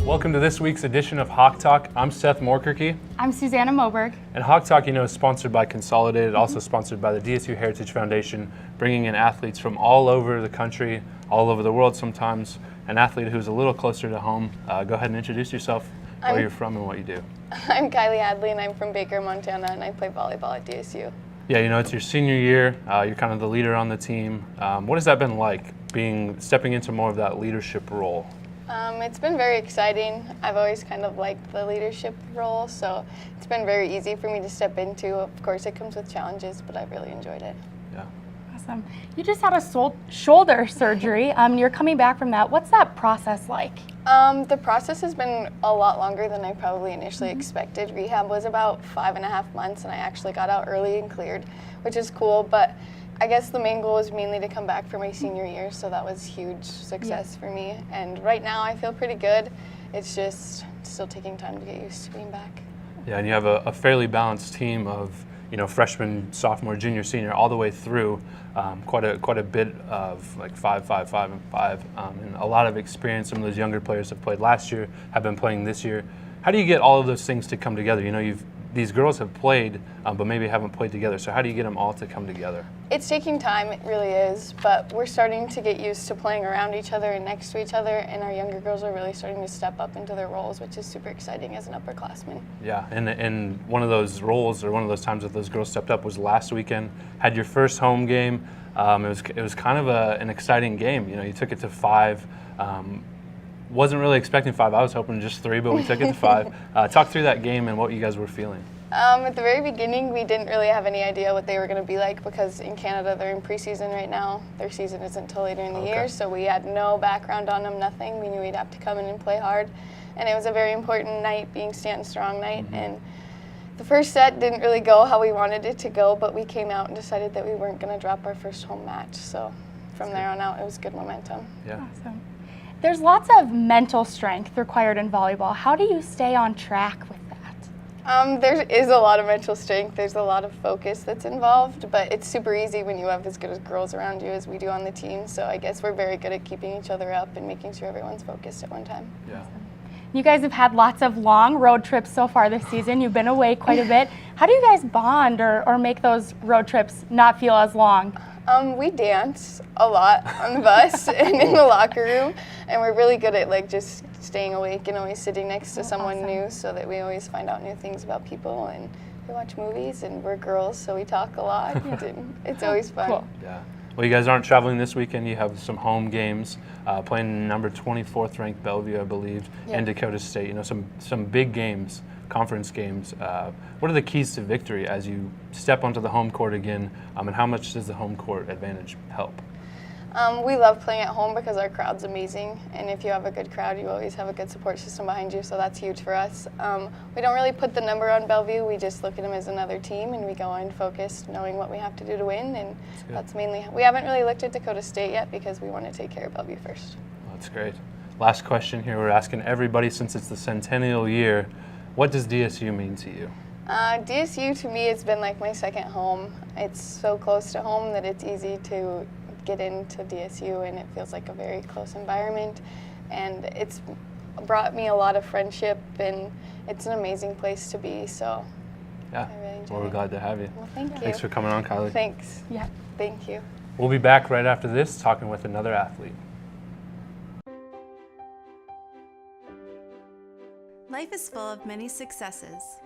Welcome to this week's edition of Hawk Talk. I'm Seth Morkirky. I'm Susanna Moberg. And Hawk Talk, is sponsored by Consolidated, also sponsored by the DSU Heritage Foundation, bringing in athletes from all over the country, all over the world sometimes. An athlete who's a little closer to home. Go ahead and introduce yourself, where you're from and what you do. I'm Kylie Hadley, and I'm from Baker, Montana, and I play volleyball at DSU. Yeah, it's your senior year. You're kind of the leader on the team. What has that been like, stepping into more of that leadership role? It's been very exciting. I've always kind of liked the leadership role, so it's been very easy for me to step into. Of course, it comes with challenges, but I've really enjoyed it. Yeah. Awesome. You just had a shoulder surgery. You're coming back from that. What's that process like? The process has been a lot longer than I probably initially expected. Rehab was about 5.5 months, and I actually got out early and cleared, which is cool, but I guess the main goal was mainly to come back for my senior year, so that was huge success for me. And right now I feel pretty good. It's just still taking time to get used to being back. Yeah, and you have a fairly balanced team of freshman, sophomore, junior, senior, all the way through. Quite a bit of like 5, 5, 5, and 5, and a lot of experience. Some of those younger players have played last year, have been playing this year. How do you get all of those things to come together? These girls have played, but maybe haven't played together. So how do you get them all to come together? It's taking time, it really is, but we're starting to get used to playing around each other and next to each other, and our younger girls are really starting to step up into their roles, which is super exciting as an upperclassman. Yeah, and one of those roles, or one of those times that those girls stepped up, was last weekend. Had your first home game. It was kind of an exciting game. You took it to 5. Wasn't really expecting 5. I was hoping just 3, but we took it to 5. Talk through that game and what you guys were feeling. At the very beginning, we didn't really have any idea what they were going to be like because in Canada, they're in preseason right now. Their season isn't until later in the year, so we had no background on them, nothing. We knew we'd have to come in and play hard. And it was a very important night, being Stanton Strong night. And the first set didn't really go how we wanted it to go, but we came out and decided that we weren't going to drop our first home match. So from there on out, it was good momentum. Yeah. Awesome. There's lots of mental strength required in volleyball. How do you stay on track with that? There is a lot of mental strength. There's a lot of focus that's involved, but it's super easy when you have as good as girls around you as we do on the team. So I guess we're very good at keeping each other up and making sure everyone's focused at one time. Yeah. You guys have had lots of long road trips so far this season. You've been away quite a bit. How do you guys bond or make those road trips not feel as long? We dance a lot on the bus and in the locker room, and we're really good at just staying awake and always sitting next to someone new so that we always find out new things about people, and we watch movies, and we're girls, so we talk a lot, and it's always fun. Cool. Yeah. Well, you guys aren't traveling this weekend. You have some home games, playing number 24th ranked Bellevue, I believe, and Dakota State. Some big games, conference games. What are the keys to victory as you step onto the home court again, and how much does the home court advantage help? We love playing at home because our crowd's amazing, and if you have a good crowd, you always have a good support system behind you, so that's huge for us. We don't really put the number on Bellevue. We just look at them as another team, and we go in focused, knowing what we have to do to win, and that's mainly. We haven't really looked at Dakota State yet because we want to take care of Bellevue first. That's great. Last question here. We're asking everybody, since it's the centennial year, what does DSU mean to you? DSU to me has been like my second home. It's so close to home that it's easy to get into DSU, and it feels like a very close environment, and it's brought me a lot of friendship, and it's an amazing place to be, so yeah. I really enjoy Well, we're glad to have you. Well, thank you. Thanks for coming on, Kylie. Thanks. Yeah. Thank you. We'll be back right after this talking with another athlete. Life is full of many successes,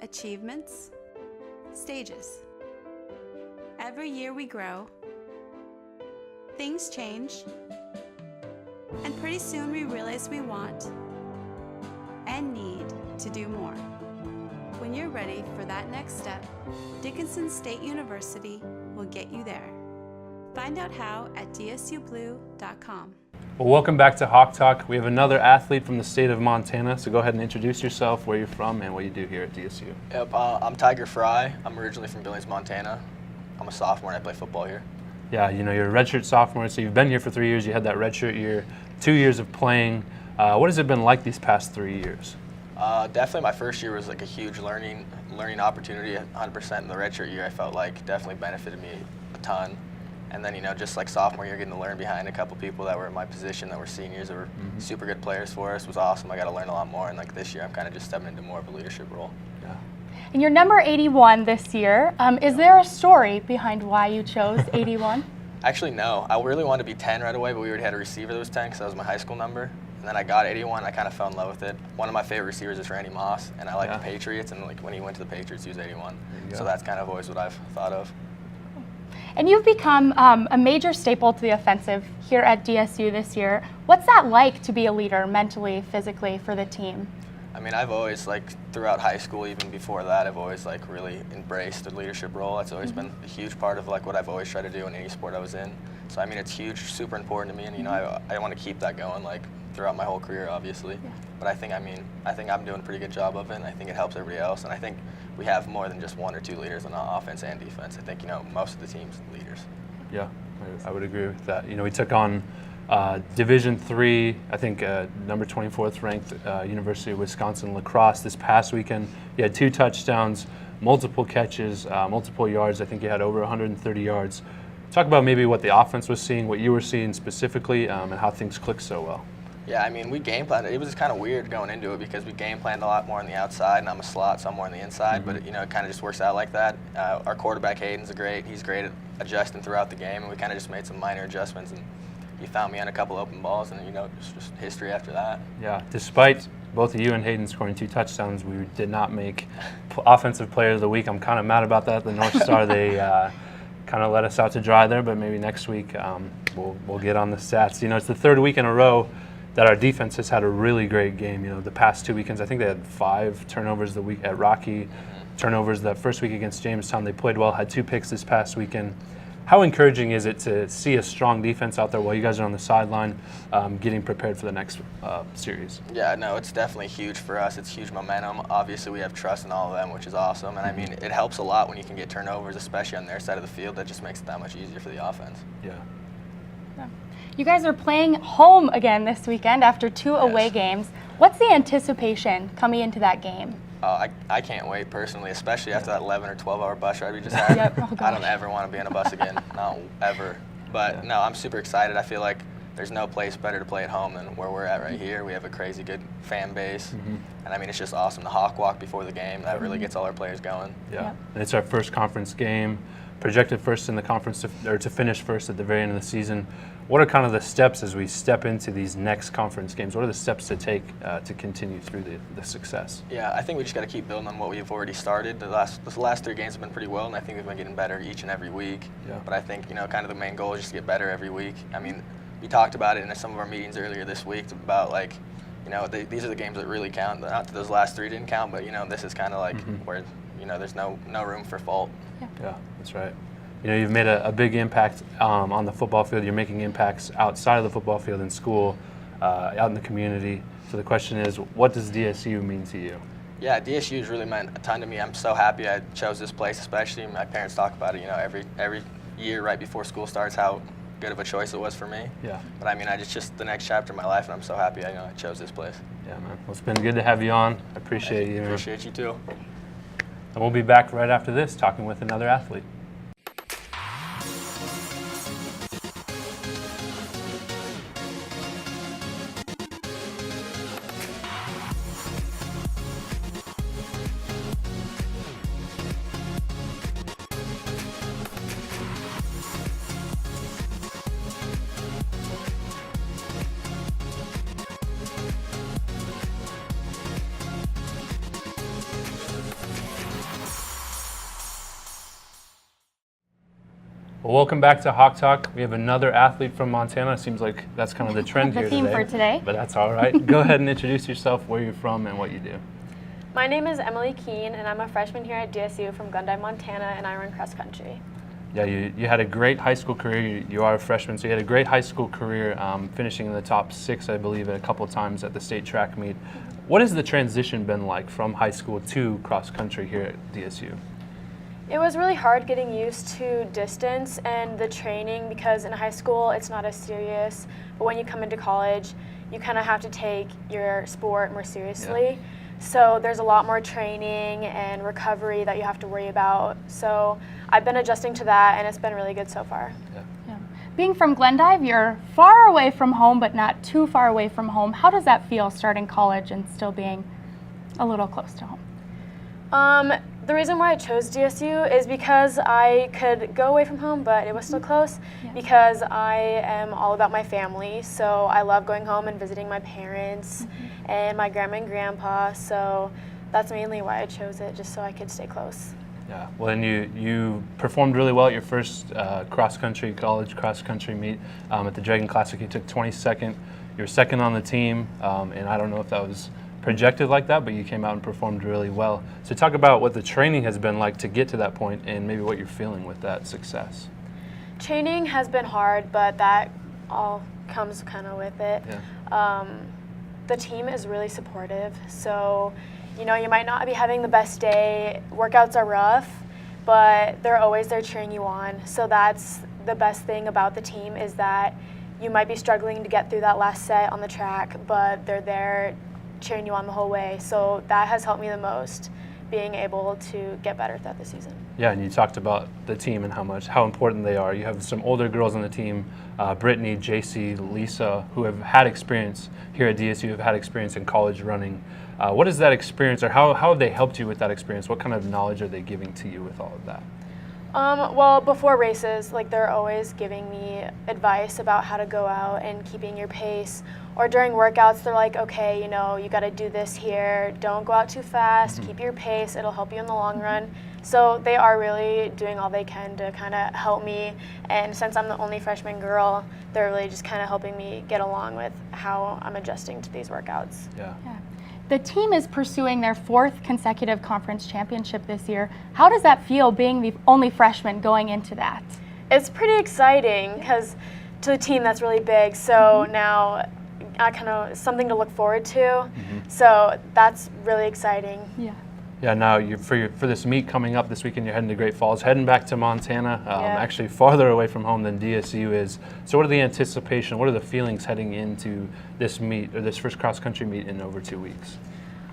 achievements, stages. Every year we grow, things change, and pretty soon we realize we want and need to do more. When you're ready for that next step, Dickinson State University will get you there. Find out how at dsublue.com. Well, welcome back to Hawk Talk. We have another athlete from the state of Montana, so go ahead and introduce yourself, where you're from, and what you do here at DSU. Yep, I'm Tiger Fry. I'm originally from Billings, Montana. I'm a sophomore and I play football here. Yeah, you're a redshirt sophomore, so you've been here for 3 years. You had that redshirt year, 2 years of playing. What has it been like these past 3 years? Definitely my first year was like a huge learning opportunity, 100%. In the redshirt year, I felt like definitely benefited me a ton. And then, just like sophomore year, getting to learn behind a couple people that were in my position that were seniors that were super good players for us was awesome. I got to learn a lot more. And like this year, I'm kind of just stepping into more of a leadership role. Yeah. And you're number 81 this year. Is there a story behind why you chose 81? Actually, no. I really wanted to be 10 right away, but we already had a receiver that was 10 because that was my high school number. And then I got 81. I kind of fell in love with it. One of my favorite receivers is Randy Moss, and I like the Patriots. And like when he went to the Patriots, he was 81. So that's kind of always what I've thought of. And you've become a major staple to the offensive here at DSU this year. What's that like to be a leader mentally, physically for the team? I mean, I've always, throughout high school, even before that, I've always, really embraced the leadership role. It's always been a huge part of, what I've always tried to do in any sport I was in. So, I mean, it's huge, super important to me, and, I want to keep that going, throughout my whole career, obviously. Yeah. But I think I'm doing a pretty good job of it, and I think it helps everybody else. And I think we have more than just one or two leaders on offense and defense. I think, most of the team's leaders. Yeah, I would agree with that. We took on Division III, I think number 24th ranked University of Wisconsin lacrosse this past weekend. You had 2 touchdowns, multiple catches, multiple yards. I think you had over 130 yards. Talk about maybe what the offense was seeing, what you were seeing specifically, and how things clicked so well. Yeah, I mean, we game planned. It was kind of weird going into it because we game planned a lot more on the outside, and I'm a slot, so I'm more on the inside. But it kind of just works out like that. Our quarterback Hayden's he's great at adjusting throughout the game, and we kind of just made some minor adjustments. And he found me on a couple open balls, and just history after that. Yeah, despite both of you and Hayden scoring 2 touchdowns, we did not make Offensive Player of the Week. I'm kind of mad about that. The North Star, they kind of let us out to dry there, but maybe next week we'll get on the stats. It's the 3rd week in a row that our defense has had a really great game. The past 2 weekends, I think they had 5 turnovers the week at Rocky, turnovers that first week against Jamestown. They played well, had 2 picks this past weekend. How encouraging is it to see a strong defense out there while you guys are on the sideline getting prepared for the next series? Yeah, no, it's definitely huge for us. It's huge momentum. Obviously, we have trust in all of them, which is awesome. And I mean, it helps a lot when you can get turnovers, especially on their side of the field. That just makes it that much easier for the offense. Yeah. You guys are playing home again this weekend after 2 away games. What's the anticipation coming into that game? I can't wait personally, especially after that 11 or 12-hour bus ride we just had. I don't ever want to be on a bus again, not ever. But no, I'm super excited. I feel like there's no place better to play at home than where we're at right here. We have a crazy good fan base, and I mean, it's just awesome. The Hawk Walk before the game, that really gets all our players going. Yeah, and it's our first conference game, projected first in the conference to finish first at the very end of the season. What are kind of the steps as we step into these next conference games? What are the steps to take to continue through the success? Yeah, I think we just got to keep building on what we've already started. The last 3 games have been pretty well, and I think we've been getting better each and every week. Yeah. But I think, kind of the main goal is just to get better every week. I mean, we talked about it in some of our meetings earlier this week about these are the games that really count. Not that those last 3 didn't count, but this is kind of where there's no room for fault. Yeah, that's right. You've made a big impact on the football field. You're making impacts outside of the football field in school, out in the community. So the question is, what does DSU mean to you? Yeah, DSU has really meant a ton to me. I'm so happy I chose this place, especially my parents talk about it, every year right before school starts, how good of a choice it was for me. Yeah. But I mean, it's just the next chapter of my life, and I'm so happy I chose this place. Yeah, man. Well, it's been good to have you on. I appreciate you. Appreciate you too. And we'll be back right after this talking with another athlete. Well, welcome back to Hawk Talk. We have another athlete from Montana. Seems like that's kind of the trend here today. The theme for today. But that's all right. Go ahead and introduce yourself, where you're from, and what you do. My name is Emily Keene, and I'm a freshman here at DSU from Gundai, Montana, and I run cross country. Yeah, you had a great high school career. You are a freshman, so you had a great high school career, finishing in the top 6, I believe, a couple of times at the state track meet. What has the transition been like from high school to cross country here at DSU? It was really hard getting used to distance and the training because in high school it's not as serious, but when you come into college, you kind of have to take your sport more seriously. Yeah. So there's a lot more training and recovery that you have to worry about. So I've been adjusting to that, and it's been really good so far. Yeah. Being from Glendive, you're far away from home, but not too far away from home. How does that feel starting college and still being a little close to home? The reason why I chose DSU is because I could go away from home, but it was still close, because I am all about my family. So I love going home and visiting my parents and my grandma and grandpa. So that's mainly why I chose it, just so I could stay close. Yeah, well, and you performed really well at your first college cross-country meet at the Dragon Classic. You took 22nd. You were second on the team, and I don't know if that was projected like that, but you came out and performed really well. So talk about what the training has been like to get to that point and maybe what you're feeling with that success. Training has been hard, but that all comes kind of with it. Yeah. The team is really supportive, so you know, you might not be having the best day, workouts are rough, but they're always there cheering you on. So that's the best thing about the team, is that you might be struggling to get through that last set on the track, but they're there cheering you on the whole way. So that has helped me the most, being able to get better throughout the season. Yeah, and you talked about the team and how important they are. You have some older girls on the team, Brittany, JC, Lisa, who have had experience here at DSU, have had experience in college running. What is that experience, or how have they helped you with that experience? What kind of knowledge are they giving to you with all of that? Well, before races, like, they're always giving me advice about how to go out and keeping your pace. Or during workouts, they're like, okay, you know, you got to do this here. Don't go out too fast. Keep your pace. It'll help you in the long run. So they are really doing all they can to kind of help me. And since I'm the only freshman girl, they're really just kind of helping me get along with how I'm adjusting to these workouts. Yeah. The team is pursuing their 4th consecutive conference championship this year. How does that feel, being the only freshman going into that? It's pretty exciting, because to a team that's really big, so now I kind of something to look forward to. So that's really exciting. Yeah. Yeah, now for this meet coming up this weekend, you're heading to Great Falls, heading back to Montana, actually farther away from home than DSU is. So what are the anticipation, what are the feelings heading into this meet, or this first cross-country meet in over 2 weeks?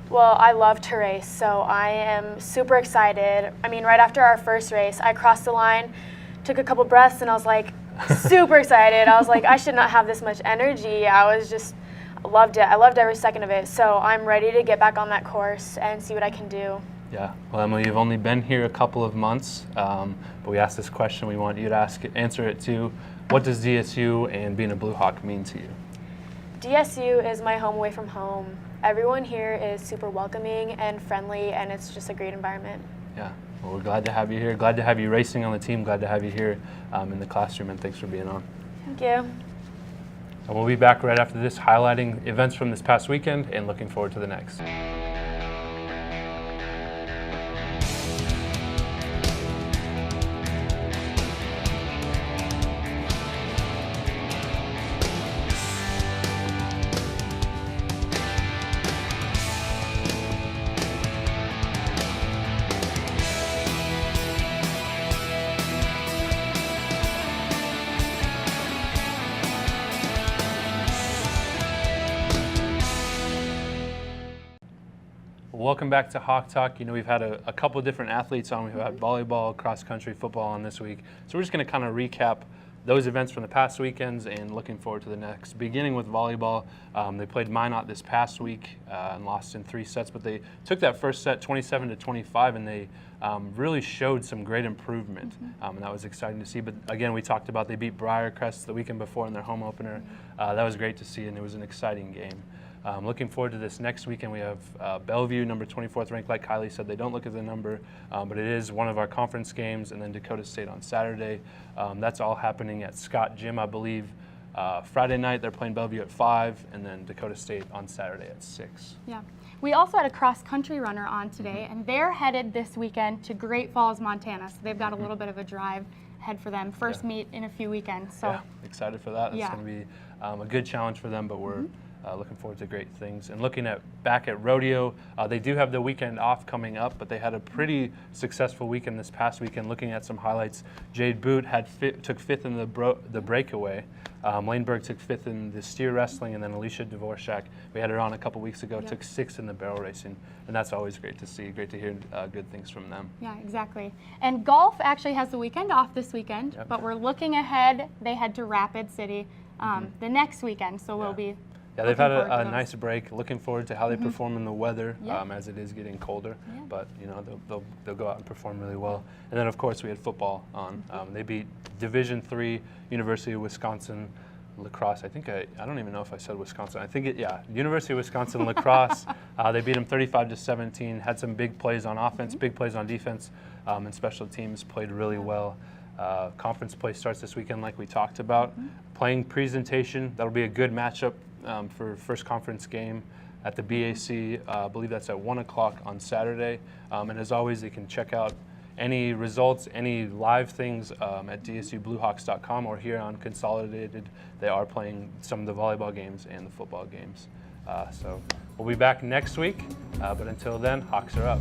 Well, I love to race, so I am super excited. I mean, right after our first race, I crossed the line, took a couple breaths, and I was like super excited. I was like, I should not have this much energy. I loved it. I loved every second of it. So I'm ready to get back on that course and see what I can do. Yeah. Well, Emily, you've only been here a couple of months, but we asked this question. We want you to answer it too. What does DSU and being a Blue Hawk mean to you? DSU is my home away from home. Everyone here is super welcoming and friendly, and it's just a great environment. Yeah. Well, we're glad to have you here. Glad to have you racing on the team. Glad to have you here in the classroom, and thanks for being on. Thank you. And we'll be back right after this, highlighting events from this past weekend and looking forward to the next. Welcome back to Hawk Talk. You know, we've had a couple of different athletes on. We've had volleyball, cross country, football on this week. So we're just going to kind of recap those events from the past weekends and looking forward to the next. Beginning with volleyball, they played Minot this past week and lost in 3 sets, but they took that first set 27-25, and they really showed some great improvement, and that was exciting to see. But again, we talked about they beat Briarcrest the weekend before in their home opener. That was great to see, and it was an exciting game. Looking forward to this next weekend. We have Bellevue, number 24th ranked. Like Kylie said, they don't look at the number, but it is one of our conference games, and then Dakota State on Saturday. That's all happening at Scott Gym, I believe. Friday night, they're playing Bellevue at 5, and then Dakota State on Saturday at 6. Yeah. We also had a cross-country runner on today, and they're headed this weekend to Great Falls, Montana. So they've got a little bit of a drive ahead for them. First meet in a few weekends. So yeah, excited for that. That's going to be a good challenge for them, but we're looking forward to great things. And looking back at rodeo, they do have the weekend off coming up, but they had a pretty successful weekend this past weekend. Looking at some highlights, Jade Boot took 5th in the breakaway. Lane Berg took 5th in the steer wrestling, and then Alicia Dvorak, we had her on a couple weeks ago, took 6th in the barrel racing, and that's always great to see. Great to hear good things from them. Yeah, exactly. And golf actually has the weekend off this weekend, Yep. but we're looking ahead. They head to Rapid City the next weekend, so we'll be. Yeah, they've had looking forward a to nice break. Looking forward to how they perform in the weather Yeah. as it is getting colder. Yeah. But they'll go out and perform really well. And then of course we had football on. They beat Division III University of Wisconsin lacrosse. I don't even know if I said Wisconsin. I think University of Wisconsin lacrosse. They beat them 35-17. Had some big plays on offense, big plays on defense, and special teams played really well. Conference play starts this weekend, like we talked about. Playing presentation, that'll be a good matchup for first conference game at the BAC. I believe that's at 1 o'clock on Saturday. And as always, you can check out any results, any live things at dsubluehawks.com or here on Consolidated. They are playing some of the volleyball games and the football games. So we'll be back next week. But until then, Hawks are up.